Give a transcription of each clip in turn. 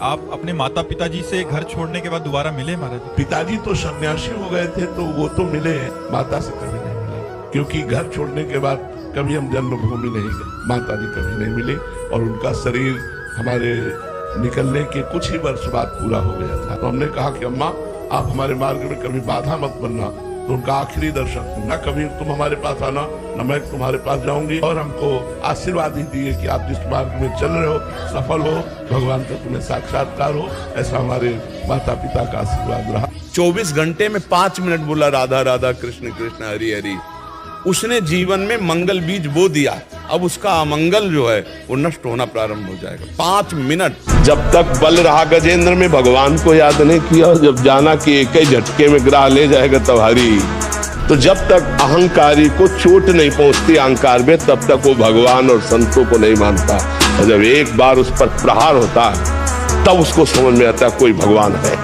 आप अपने माता पिताजी से घर छोड़ने के बाद दोबारा मिले महाराज? पिताजी तो सन्यासी हो गए थे, तो वो तो मिले हैं, माता से कभी नहीं मिले। क्योंकि घर छोड़ने के बाद कभी हम जन्मभूमि नहीं गए, माता जी कभी नहीं मिले। और उनका शरीर हमारे निकलने के कुछ ही वर्ष बाद पूरा हो गया था। तो हमने कहा कि अम्मा, आप हमारे मार्ग में कभी बाधा मत बनना। तो उनका आखिरी दर्शन, न कभी तुम हमारे पास आना, न मैं तुम्हारे पास जाऊंगी। और हमको आशीर्वाद ही दिए कि आप जिस मार्ग में चल रहे हो सफल हो, भगवान का तुम्हें साक्षात्कार हो। ऐसा हमारे माता पिता का आशीर्वाद रहा। 24 घंटे में 5 मिनट बोला राधा राधा कृष्ण कृष्ण हरि हरि। उसने जीवन में मंगल बीज बो दिया, अब उसका अमंगल जो है वो नष्ट होना प्रारंभ हो जाएगा। 5 मिनट। जब तक बल रहा गजेंद्र में, भगवान को याद नहीं किया। जब जाना कि एक ही झटके में ग्राह ले जाएगा तब हरि। तो जब तक अहंकारी को चोट नहीं पहुंचती अहंकार में, तब तक वो भगवान और संतों को नहीं मानता। और जब एक बार उस पर प्रहार होता है, तब उसको समझ में आता है कोई भगवान है,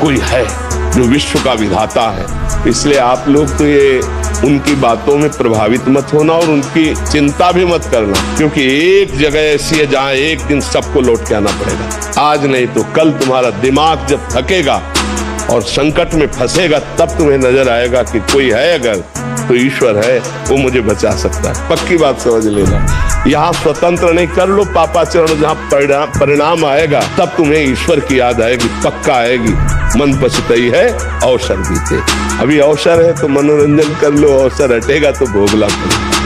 कोई है जो विश्व का विधाता है। इसलिए आप लोग तो ये उनकी बातों में प्रभावित मत होना और उनकी चिंता भी मत करना, क्योंकि एक जगह ऐसी है जहां एक दिन सबको लौट के आना पड़ेगा। आज नहीं तो कल तुम्हारा दिमाग जब थकेगा और संकट में फंसेगा, तब तुम्हें नजर आएगा कि कोई है अगर तो ईश्वर है, वो मुझे बचा सकता है। पक्की बात समझ लेना। यहाँ स्वतंत्र नहीं, कर लो पापाचरण, जहाँ परिणाम आएगा तब तुम्हें ईश्वर की याद आएगी, पक्का आएगी। मन पछताई है अवसर बीते। अभी अवसर है तो मनोरंजन कर लो, अवसर हटेगा तो भोगला करो।